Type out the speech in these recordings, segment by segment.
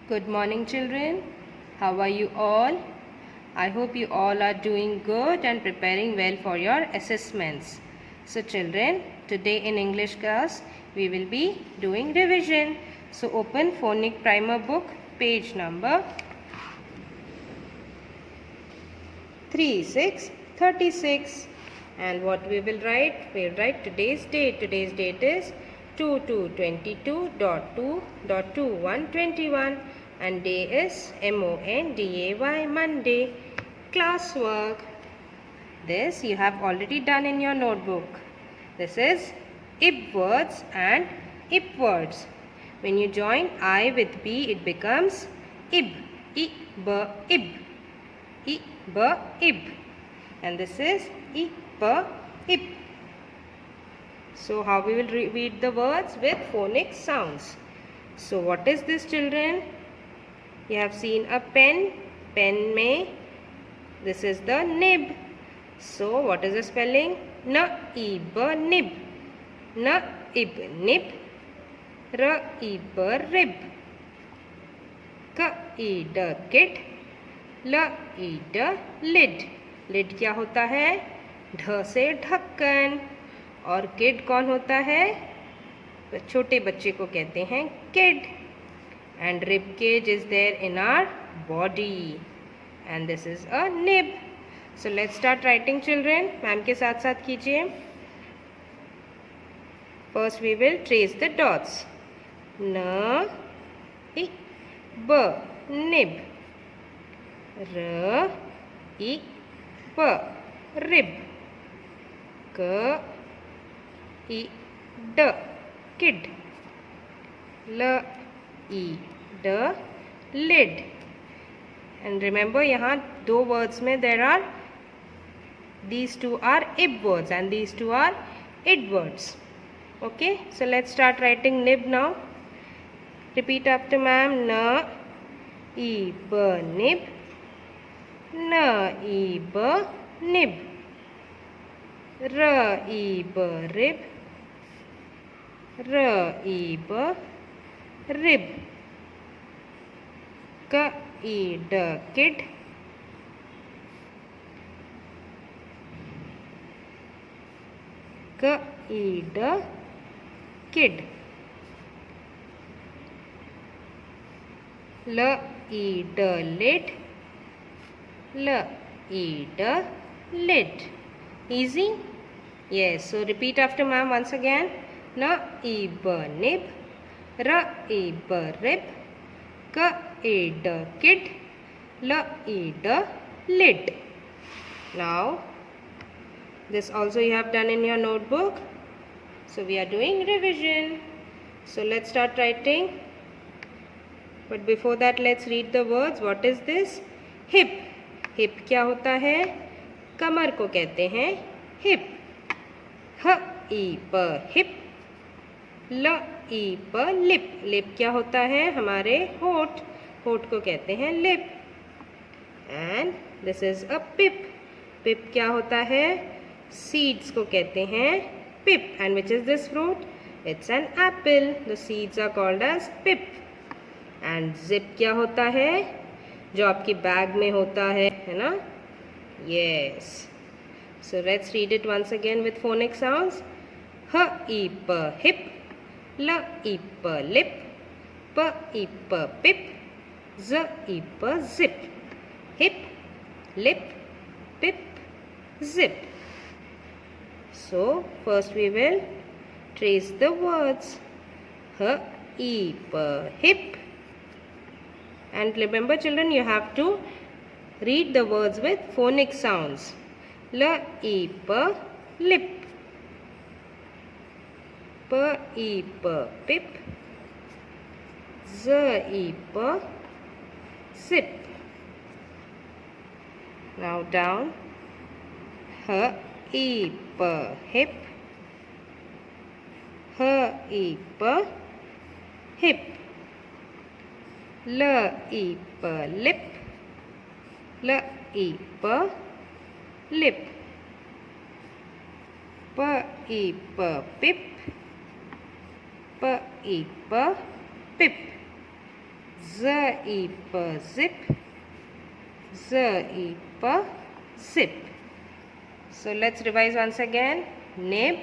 Good morning, children. How are you all? I hope you all are doing good and preparing well for your assessments. So, children, today in English class, we will be doing revision. So, open Phonic Primer book, page number 3636. And what we will write? We will write today's date. Today's date is 2222.2.2121 and day is Monday, Monday. Classwork. This you have already done in your notebook. This is ib words and ip words. When you join I with B, it becomes ib. Ib, ib. Ib, ib. And this is ib, ib. So how we will read the words with phonic sounds. So what is this, children? You have seen a pen. Pen mein. This is the nib. So what is the spelling? N-ib, nib. N-ib, nib. R-ib, rib. K-id, kid. L-id, lid. Lid क्या होता है? ढ से ढक्कन. और kid कौन होता है? तो छोटे बच्चे को कहते हैं kid. And rib cage is there in our body and this is a nib. So let's start writing, children. Ma'am के साथ साथ कीजिए. First we will trace the dots. न इ ब निब. र इ ब रिब. क ई ड किड. ल ई ड लिड. एंड रिमेंबर यहाँ दो वर्ड्स में there are these two are ib words and these two are id words. Okay, so let's start writing nib now. Repeat after ma'am. Na ib nib. Na ib nib. R ib rib. R ib rib. K id kid. K id kid. L id lid. L id lid. Easy? Yes. So repeat after ma'am once again. Na ib nib. R ib rib. K id kid. L id lid. Now this also you have done in your notebook. So we are doing revision. So let's start writing. But before that let's read the words. What is this? Hip. Hip क्या होता है? कमर को कहते हैं hip. ह ई प hip. ल ई प lip. Lip क्या होता है? हमारे होठ. होठ को कहते हैं lip. And this is a pip. Pip क्या होता है? Seeds को कहते हैं pip. And which is this fruit? It's an apple. The seeds are called as pip. And zip क्या होता है? जो आपकी बैग में होता है ना? Yes. So let's read it once again with phonic sounds. H I P hip. L I P lip. P I P pip. Z I P zip. Hip, lip, pip, zip. So first we will trace the words. H I P hip. And remember, children, you have to read the words with phonic sounds. L I P lip. P I P pip. Z I P zip. Now down. H I P hip. H I P hip. L I P lip. L I P lip. P I P pip. P I P pip. Z E P zip, Z E P zip. So let's revise once again. Nib,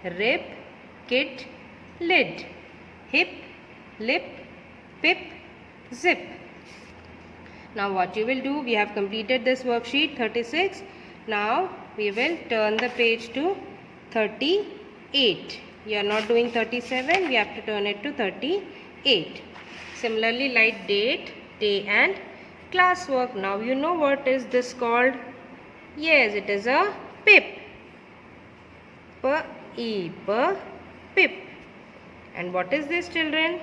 rib, kit, lid, hip, lip, pip, zip. Now what you will do, we have completed this worksheet 36. Now we will turn the page to 38. You are not doing 37, we have to turn it to 38. Similarly, write date, day and classwork. Now you know what is this called? Yes, it is a pip. P-E-P, pip. And what is this, children?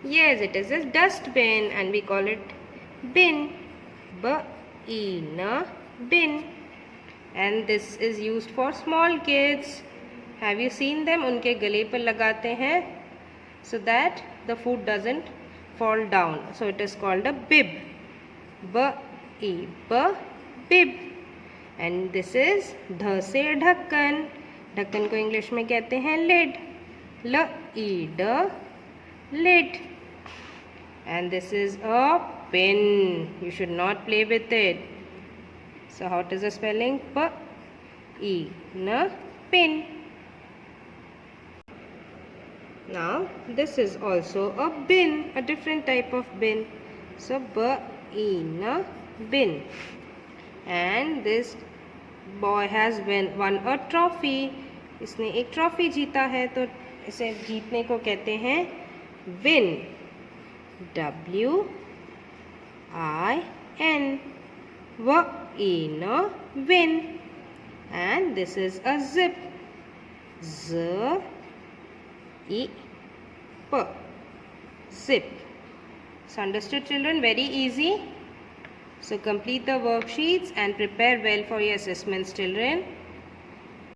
Yes, it is a dustbin and we call it bin. B-E-N, bin. And this is used for small kids. Have you seen them? उनके गले पर लगाते हैं so that the food doesn't fall down. So it is called a bib. B-E-B, bib. And this is ध से ढक्कन. ढक्कन को इंग्लिश में कहते हैं lid. L-E-D, lid. And this is a pin. You should not play with it. So what is the spelling? P-E-N, pin. Now this is also a bin, a different type of bin. So B-E-N, bin. And this boy has won a trophy. इसने एक trophy जीता है तो इसे जीतने को कहते हैं win. W-I-N, W-I-N, win. And this is a zip. Z-E-P, zip. So understood, children? Very easy. So complete the worksheets and prepare well for your assessments, children.